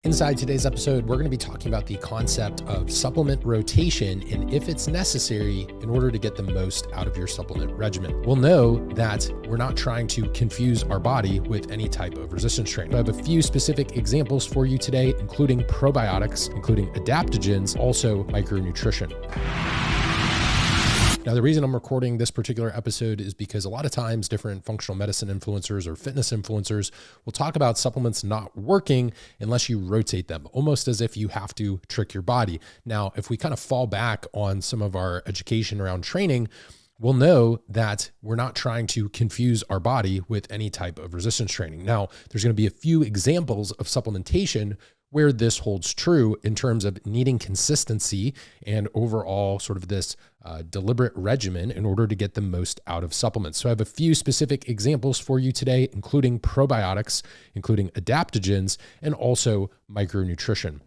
Inside today's episode, we're going to be talking about the concept of supplement rotation and if it's necessary in order to get the most out of your supplement regimen. We'll know that we're not trying to confuse our body with any type of resistance training. I have a few specific examples for you today, including probiotics, including adaptogens, also micronutrition. Now, the reason I'm recording this particular episode is because a lot of times different functional medicine influencers or fitness influencers will talk about supplements not working unless you rotate them, almost as if you have to trick your body. Now, if we kind of fall back on some of our education around training, we'll know that we're not trying to confuse our body with any type of resistance training. Now, there's going to be a few examples of supplementation where this holds true in terms of needing consistency and overall sort of this deliberate regimen in order to get the most out of supplements. So I have a few specific examples for you today, including probiotics, including adaptogens, and also micronutrition.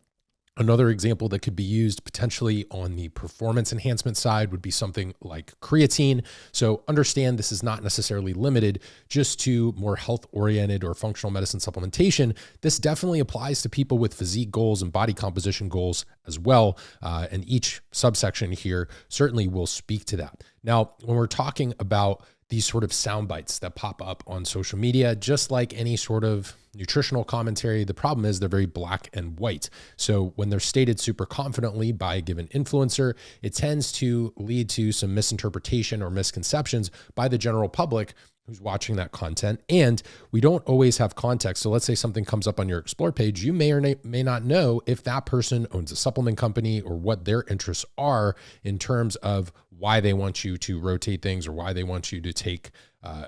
Another example that could be used potentially on the performance enhancement side would be something like creatine. So understand this is not necessarily limited just to more health-oriented or functional medicine supplementation. This definitely applies to people with physique goals and body composition goals as well. And each subsection here certainly will speak to that. Now, when we're talking about these sort of sound bites that pop up on social media, just like any sort of nutritional commentary, the problem is they're very black and white. So when they're stated super confidently by a given influencer, it tends to lead to some misinterpretation or misconceptions by the general public who's watching that content. And we don't always have context. So let's say something comes up on your Explore page. You may or may not know if that person owns a supplement company or what their interests are in terms of why they want you to rotate things or why they want you to take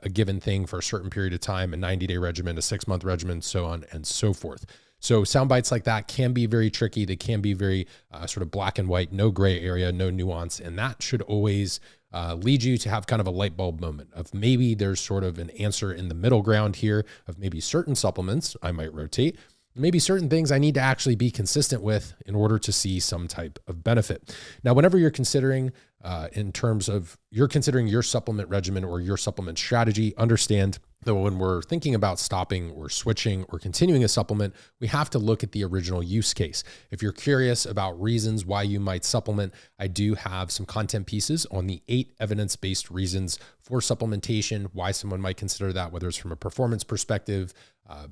a given thing for a certain period of time, a 90-day regimen, a 6-month regimen, so on and so forth. So sound bites like that can be very tricky. They can be very sort of black and white, no gray area, no nuance. And that should always lead you to have kind of a light bulb moment of maybe there's sort of an answer in the middle ground here of maybe certain supplements I might rotate, maybe certain things I need to actually be consistent with in order to see some type of benefit. Now, whenever you're considering in terms of you're considering your supplement regimen or your supplement strategy, understand that when we're thinking about stopping or switching or continuing a supplement, we have to look at the original use case. If you're curious about reasons why you might supplement, I do have some content pieces on the 8 evidence-based reasons for supplementation, why someone might consider that, whether it's from a performance perspective,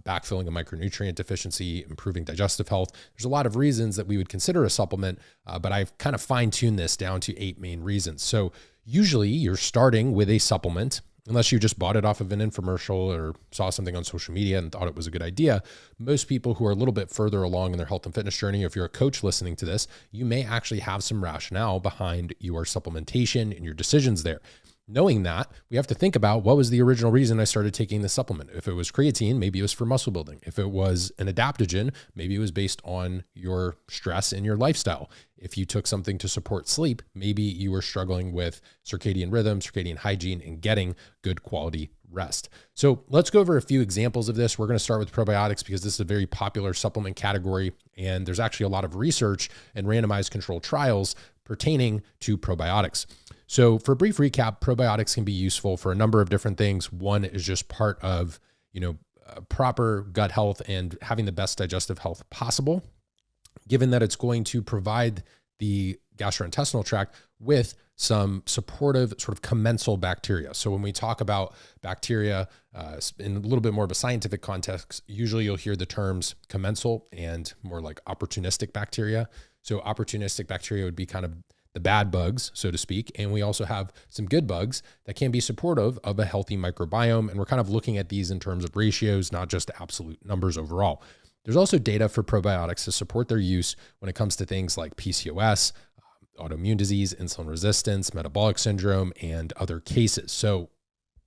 backfilling a micronutrient deficiency, improving digestive health. There's a lot of reasons that we would consider a supplement, but I've kind of fine-tuned this down to 8 main reasons. So usually you're starting with a supplement, unless you just bought it off of an infomercial or saw something on social media and thought it was a good idea. Most people who are a little bit further along in their health and fitness journey, if you're a coach listening to this, you may actually have some rationale behind your supplementation and your decisions there. Knowing that, we have to think about what was the original reason I started taking the supplement. If it was creatine, maybe it was for muscle building. If it was an adaptogen, maybe it was based on your stress and your lifestyle. If you took something to support sleep, maybe you were struggling with circadian rhythm, circadian hygiene, and getting good quality rest. So let's go over a few examples of this. We're going to start with probiotics because this is a very popular supplement category, and there's actually a lot of research and randomized controlled trials pertaining to probiotics. So for a brief recap, probiotics can be useful for a number of different things. One is just part of, proper gut health and having the best digestive health possible, given that it's going to provide the gastrointestinal tract with some supportive sort of commensal bacteria. So when we talk about bacteria in a little bit more of a scientific context, usually you'll hear the terms commensal and more like opportunistic bacteria. So opportunistic bacteria would be kind of the bad bugs, so to speak. And we also have some good bugs that can be supportive of a healthy microbiome. And we're kind of looking at these in terms of ratios, not just absolute numbers overall. There's also data for probiotics to support their use when it comes to things like PCOS, autoimmune disease, insulin resistance, metabolic syndrome, and other cases. So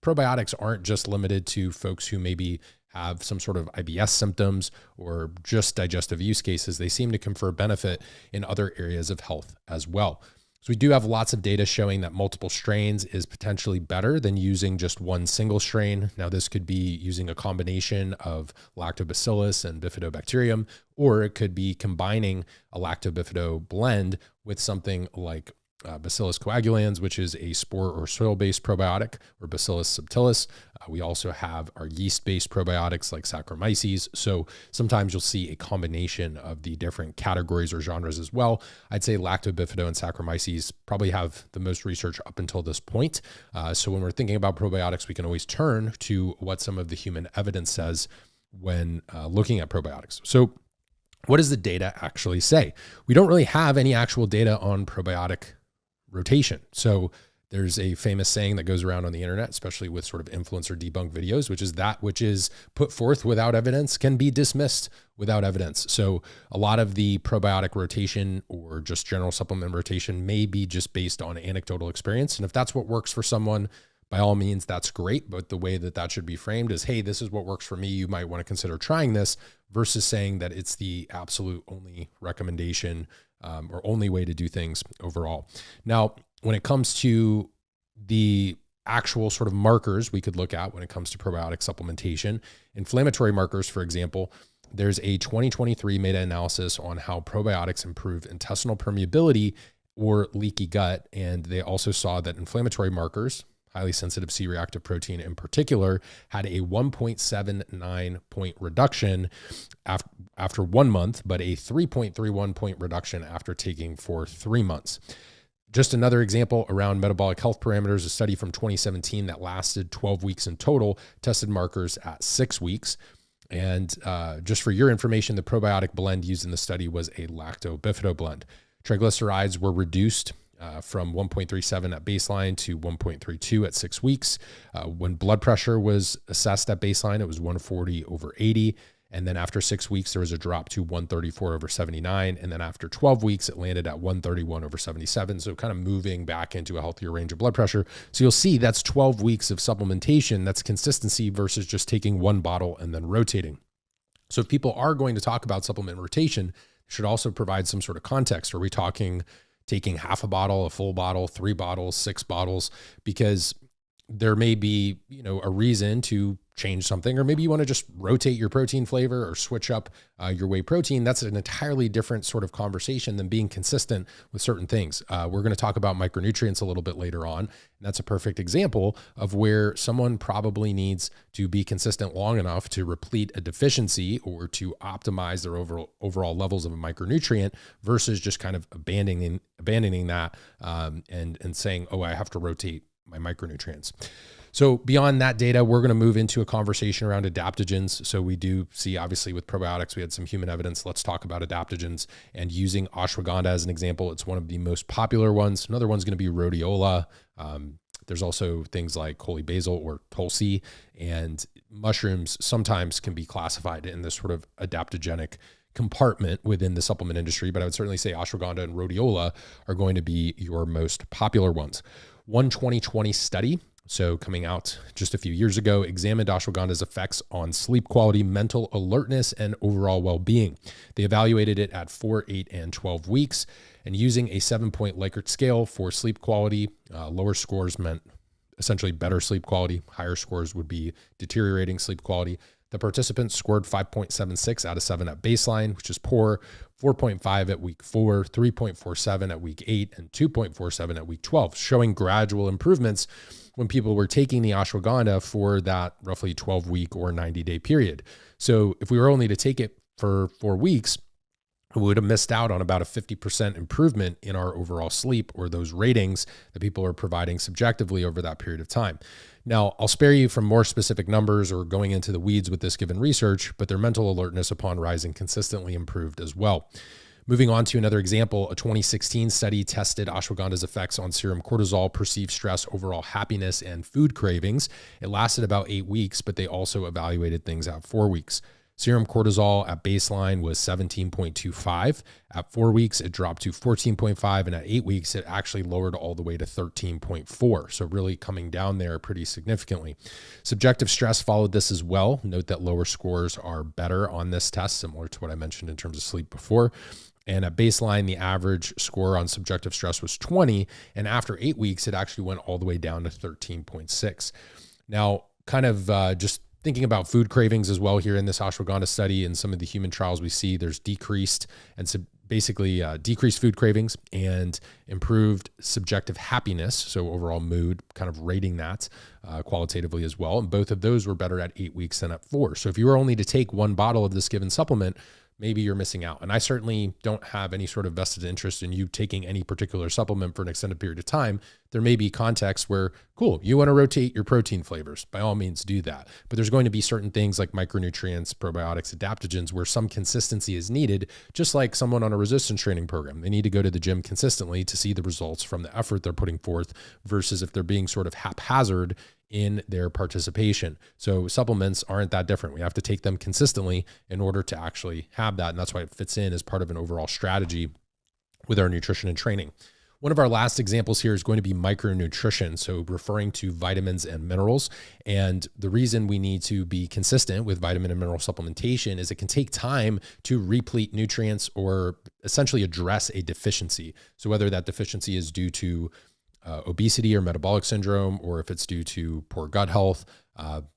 probiotics aren't just limited to folks who maybe have some sort of IBS symptoms or just digestive use cases. They seem to confer benefit in other areas of health as well. So we do have lots of data showing that multiple strains is potentially better than using just one single strain. Now, this could be using a combination of lactobacillus and bifidobacterium, or it could be combining a lacto-bifido blend with something like Bacillus coagulans, which is a spore or soil-based probiotic, or Bacillus subtilis. We also have our yeast-based probiotics like Saccharomyces. So sometimes you'll see a combination of the different categories or genres as well. I'd say Lactobifido and Saccharomyces probably have the most research up until this point. So when we're thinking about probiotics, we can always turn to what some of the human evidence says when looking at probiotics. So what does the data actually say? We don't really have any actual data on probiotic rotation. So there's a famous saying that goes around on the internet, especially with sort of influencer debunk videos, which is that which is put forth without evidence can be dismissed without evidence. So a lot of the probiotic rotation or just general supplement rotation may be just based on anecdotal experience. And if that's what works for someone, by all means, that's great. But the way that that should be framed is, hey, this is what works for me. You might want to consider trying this, versus saying that it's the absolute only recommendation or only way to do things overall. Now, when it comes to the actual sort of markers we could look at when it comes to probiotic supplementation, inflammatory markers, for example, there's a 2023 meta-analysis on how probiotics improve intestinal permeability or leaky gut. And they also saw that inflammatory markers, highly sensitive C-reactive protein in particular, had a 1.79 point reduction after 1 month, but a 3.31 point reduction after taking for 3 months. Just another example around metabolic health parameters, a study from 2017 that lasted 12 weeks in total, tested markers at 6 weeks. And just for your information, the probiotic blend used in the study was a lactobifido blend. Triglycerides were reduced from 1.37 at baseline to 1.32 at 6 weeks. When blood pressure was assessed at baseline, it was 140/80. And then after 6 weeks, there was a drop to 134/79. And then after 12 weeks, it landed at 131/77. So kind of moving back into a healthier range of blood pressure. So you'll see that's 12 weeks of supplementation. That's consistency versus just taking one bottle and then rotating. So if people are going to talk about supplement rotation, should also provide some sort of context. Are we talking taking half a bottle, a full bottle, 3 bottles, 6 bottles? Because there may be, a reason to change something, or maybe you want to just rotate your protein flavor or switch up your whey protein. That's an entirely different sort of conversation than being consistent with certain things. We're going to talk about micronutrients a little bit later on. And that's a perfect example of where someone probably needs to be consistent long enough to replete a deficiency or to optimize their overall levels of a micronutrient, versus just kind of abandoning that and saying, oh, I have to rotate my micronutrients. So beyond that data, we're going to move into a conversation around adaptogens. So we do see, obviously, with probiotics, we had some human evidence. Let's talk about adaptogens, and using ashwagandha as an example. It's one of the most popular ones. Another one's going to be rhodiola. There's also things like holy basil or tulsi, and mushrooms sometimes can be classified in this sort of adaptogenic compartment within the supplement industry. But I would certainly say ashwagandha and rhodiola are going to be your most popular ones. One 2020 study, so coming out just a few years ago, examined ashwagandha's effects on sleep quality, mental alertness, and overall well-being. They evaluated it at 4, 8, and 12 weeks, and using a 7-point Likert scale for sleep quality. Lower scores meant essentially better sleep quality. Higher scores would be deteriorating sleep quality. The participants scored 5.76 out of 7 at baseline, which is poor, 4.5 at week 4, 3.47 at week 8, and 2.47 at week 12, showing gradual improvements when people were taking the ashwagandha for that roughly 12-week or 90-day period. So if we were only to take it for 4 weeks, we would have missed out on about a 50% improvement in our overall sleep, or those ratings that people are providing subjectively over that period of time. Now, I'll spare you from more specific numbers or going into the weeds with this given research, but their mental alertness upon rising consistently improved as well. Moving on to another example, a 2016 study tested ashwagandha's effects on serum cortisol, perceived stress, overall happiness, and food cravings. It lasted about 8 weeks, but they also evaluated things at 4 weeks. Serum cortisol at baseline was 17.25. At 4 weeks, it dropped to 14.5. And at 8 weeks, it actually lowered all the way to 13.4. So really coming down there pretty significantly. Subjective stress followed this as well. Note that lower scores are better on this test, similar to what I mentioned in terms of sleep before. And at baseline, the average score on subjective stress was 20. And after 8 weeks, it actually went all the way down to 13.6. Now, kind of just thinking about food cravings as well here in this ashwagandha study, and some of the human trials we see, there's decreased and basically decreased food cravings and improved subjective happiness. So overall mood, kind of rating that qualitatively as well. And both of those were better at 8 weeks than at 4. So if you were only to take one bottle of this given supplement, maybe you're missing out. And I certainly don't have any sort of vested interest in you taking any particular supplement for an extended period of time. There may be contexts where, cool, you want to rotate your protein flavors. By all means, do that. But there's going to be certain things like micronutrients, probiotics, adaptogens, where some consistency is needed, just like someone on a resistance training program. They need to go to the gym consistently to see the results from the effort they're putting forth versus if they're being sort of haphazard in their participation. So supplements aren't that different. We have to take them consistently in order to actually have that. And that's why it fits in as part of an overall strategy with our nutrition and training. One of our last examples here is going to be micronutrition, so referring to vitamins and minerals. And the reason we need to be consistent with vitamin and mineral supplementation is it can take time to replete nutrients or essentially address a deficiency. So whether that deficiency is due to obesity or metabolic syndrome, or if it's due to poor gut health,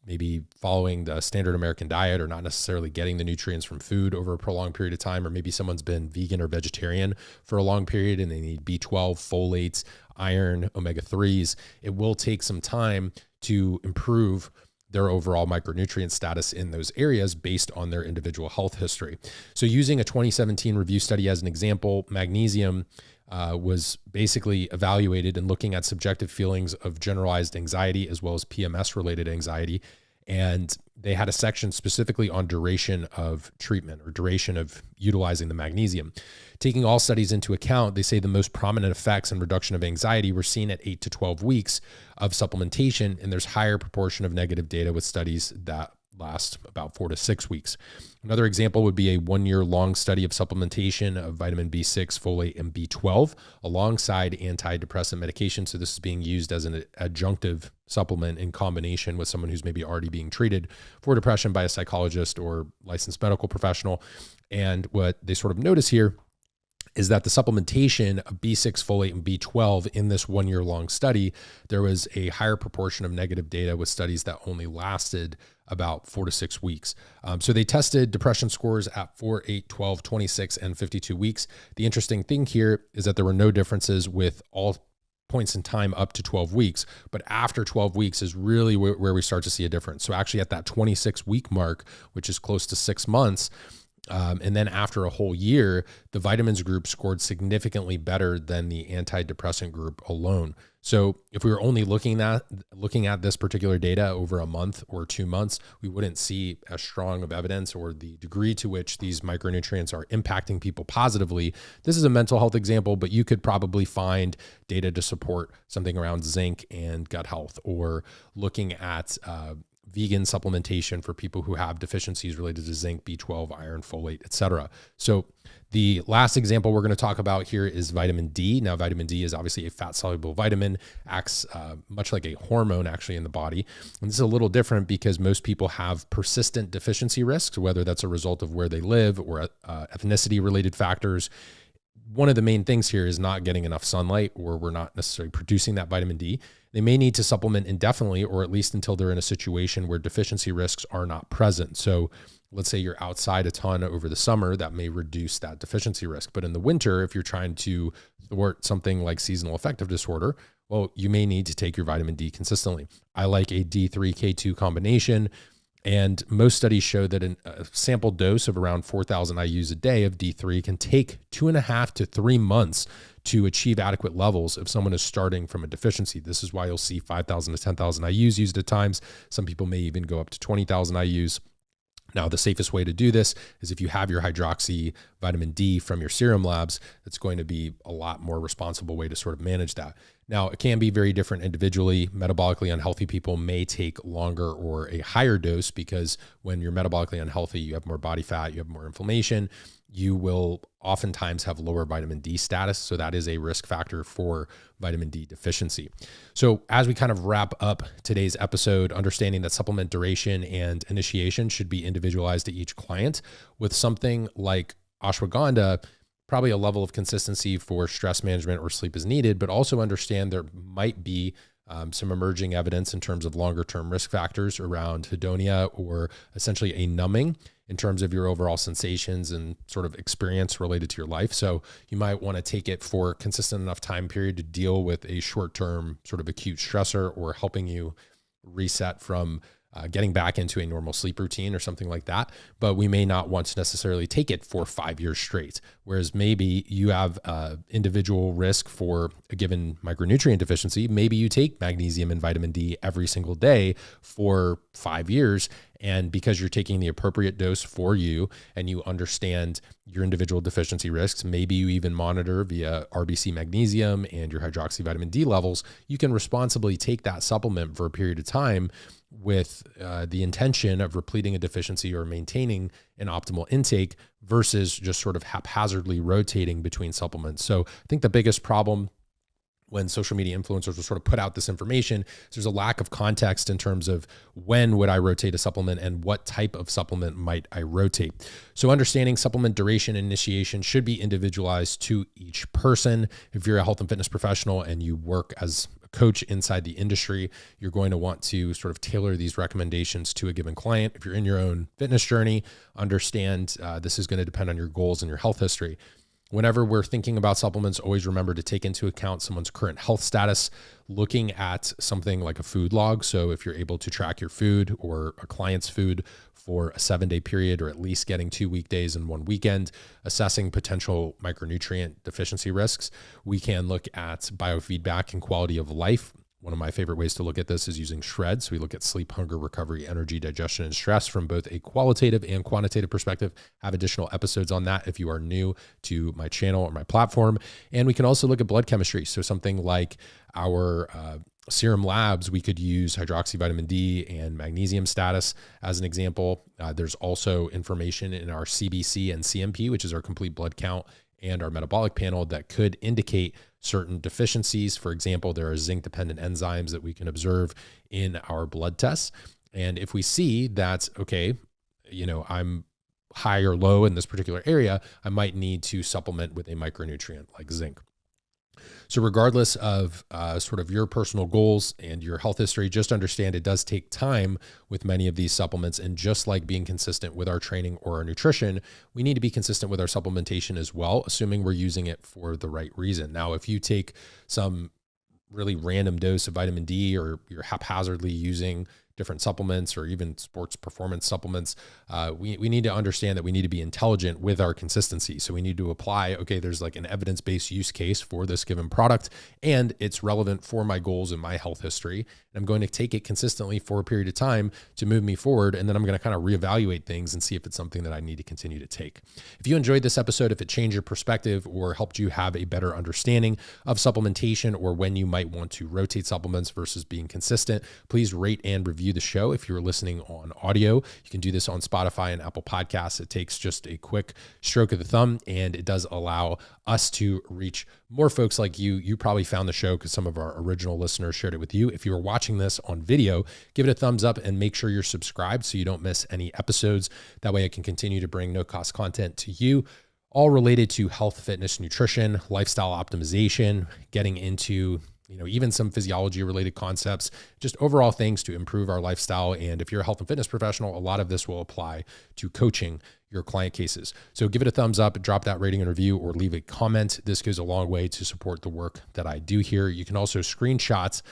maybe following the standard American diet or not necessarily getting the nutrients from food over a prolonged period of time, or maybe someone's been vegan or vegetarian for a long period and they need B12, folates, iron, omega-3s. It will take some time to improve their overall micronutrient status in those areas based on their individual health history. So using a 2017 review study as an example, magnesium was basically evaluated and looking at subjective feelings of generalized anxiety as well as PMS-related anxiety. And they had a section specifically on duration of treatment or duration of utilizing the magnesium. Taking all studies into account, they say the most prominent effects and reduction of anxiety were seen at 8 to 12 weeks of supplementation, and there's higher proportion of negative data with studies that last about 4 to 6 weeks. Another example would be a 1-year-long study of supplementation of vitamin B6, folate, and B12 alongside antidepressant medication. So this is being used as an adjunctive supplement in combination with someone who's maybe already being treated for depression by a psychologist or licensed medical professional. And what they sort of notice here is that the supplementation of B6, folate, and B12 in this 1-year-long study, there was a higher proportion of negative data with studies that only lasted about 4 to 6 weeks. So they tested depression scores at 4, 8, 12, 26, and 52 weeks. The interesting thing here is that there were no differences with all points in time up to 12 weeks, but after 12 weeks is really where we start to see a difference. So actually at that 26-week mark, which is close to 6 months, and then after a whole year, the vitamins group scored significantly better than the antidepressant group alone. So if we were only looking at this particular data over a month or 2 months, we wouldn't see as strong of evidence or the degree to which these micronutrients are impacting people positively. This is a mental health example, but you could probably find data to support something around zinc and gut health, or looking at vegan supplementation for people who have deficiencies related to zinc, B12, iron, folate, etc. So the last example we're going to talk about here is vitamin D. Now, vitamin D is obviously a fat-soluble vitamin, acts much like a hormone actually in the body. And this is a little different because most people have persistent deficiency risks, whether that's a result of where they live or ethnicity-related factors. One of the main things here is not getting enough sunlight, or we're not necessarily producing that vitamin D. They may need to supplement indefinitely, or at least until they're in a situation where deficiency risks are not present. So let's say you're outside a ton over the summer, that may reduce that deficiency risk. But in the winter, if you're trying to thwart something like seasonal affective disorder, well, you may need to take your vitamin D consistently. I like a D3K2 combination. And most studies show that a sample dose of around 4,000 IUs a day of D3 can take 2.5 to 3 months to achieve adequate levels if someone is starting from a deficiency. This is why you'll see 5,000 to 10,000 IUs used at times. Some people may even go up to 20,000 IUs. Now, the safest way to do this is if you have your hydroxy vitamin D from your serum labs, it's going to be a lot more responsible way to sort of manage that. Now, it can be very different individually. Metabolically unhealthy people may take longer or a higher dose because when you're metabolically unhealthy, you have more body fat, you have more inflammation, you will oftentimes have lower vitamin D status. So that is a risk factor for vitamin D deficiency. So as we kind of wrap up today's episode, understanding that supplement duration and initiation should be individualized to each client, with something like ashwagandha, probably a level of consistency for stress management or sleep is needed, but also understand there might be some emerging evidence in terms of longer term risk factors around hedonia, or essentially a numbing in terms of your overall sensations and sort of experience related to your life. So you might want to take it for a consistent enough time period to deal with a short-term sort of acute stressor or helping you reset from getting back into a normal sleep routine or something like that. But we may not want to necessarily take it for 5 years straight. Whereas maybe you have individual risk for a given micronutrient deficiency. Maybe you take magnesium and vitamin D every single day for 5 years. And because you're taking the appropriate dose for you and you understand your individual deficiency risks, maybe you even monitor via RBC magnesium and your hydroxy vitamin D levels, you can responsibly take that supplement for a period of time with the intention of repleting a deficiency or maintaining an optimal intake versus just sort of haphazardly rotating between supplements. So I think the biggest problem when social media influencers will sort of put out this information, there's a lack of context in terms of when would I rotate a supplement and what type of supplement might I rotate. So understanding supplement duration and initiation should be individualized to each person. If you're a health and fitness professional and you work as a coach inside the industry, you're going to want to sort of tailor these recommendations to a given client. If you're in your own fitness journey, understand this is going to depend on your goals and your health history. Whenever we're thinking about supplements, always remember to take into account someone's current health status, looking at something like a food log. So if you're able to track your food or a client's food for a 7-day period, or at least getting 2 weekdays and 1 weekend, assessing potential micronutrient deficiency risks, we can look at biofeedback and quality of life. One of my favorite ways to look at this is using shreds. We look at sleep, hunger, recovery, energy, digestion, and stress from both a qualitative and quantitative perspective. I have additional episodes on that if you are new to my channel or my platform. And we can also look at blood chemistry. So something like our serum labs, we could use hydroxy vitamin D and magnesium status as an example. There's also information in our CBC and CMP, which is our complete blood count, and our metabolic panel that could indicate certain deficiencies. For example, there are zinc-dependent enzymes that we can observe in our blood tests. And if we see that, okay, I'm high or low in this particular area, I might need to supplement with a micronutrient like zinc. So regardless of sort of your personal goals and your health history, just understand it does take time with many of these supplements. And just like being consistent with our training or our nutrition, we need to be consistent with our supplementation as well, assuming we're using it for the right reason. Now, if you take some really random dose of vitamin D, or you're haphazardly using different supplements or even sports performance supplements, we need to understand that we need to be intelligent with our consistency. So we need to apply, okay, there's like an evidence-based use case for this given product, and it's relevant for my goals and my health history. And I'm going to take it consistently for a period of time to move me forward. And then I'm going to kind of reevaluate things and see if it's something that I need to continue to take. If you enjoyed this episode, if it changed your perspective or helped you have a better understanding of supplementation or when you might want to rotate supplements versus being consistent, please rate and review the show. If you're listening on audio, you can do this on Spotify and Apple Podcasts. It takes just a quick stroke of the thumb, and it does allow us to reach more folks like you. You probably found the show because some of our original listeners shared it with you. If you are watching this on video, give it a thumbs up and make sure you're subscribed so you don't miss any episodes. That way I can continue to bring no-cost content to you, all related to health, fitness, nutrition, lifestyle optimization, getting into even some physiology related concepts, just overall things to improve our lifestyle. And if you're a health and fitness professional, a lot of this will apply to coaching your client cases. So give it a thumbs up, drop that rating and review, or leave a comment. This goes a long way to support the work that I do here. You can also screenshot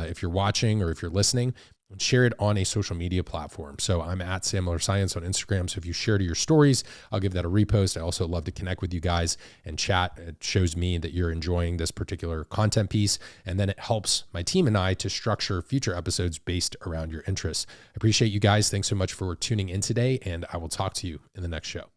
if you're watching or if you're listening, and share it on a social media platform. So I'm at Sam Miller Science on Instagram. So if you share to your stories, I'll give that a repost. I also love to connect with you guys and chat. It shows me that you're enjoying this particular content piece. And then it helps my team and I to structure future episodes based around your interests. I appreciate you guys. Thanks so much for tuning in today. And I will talk to you in the next show.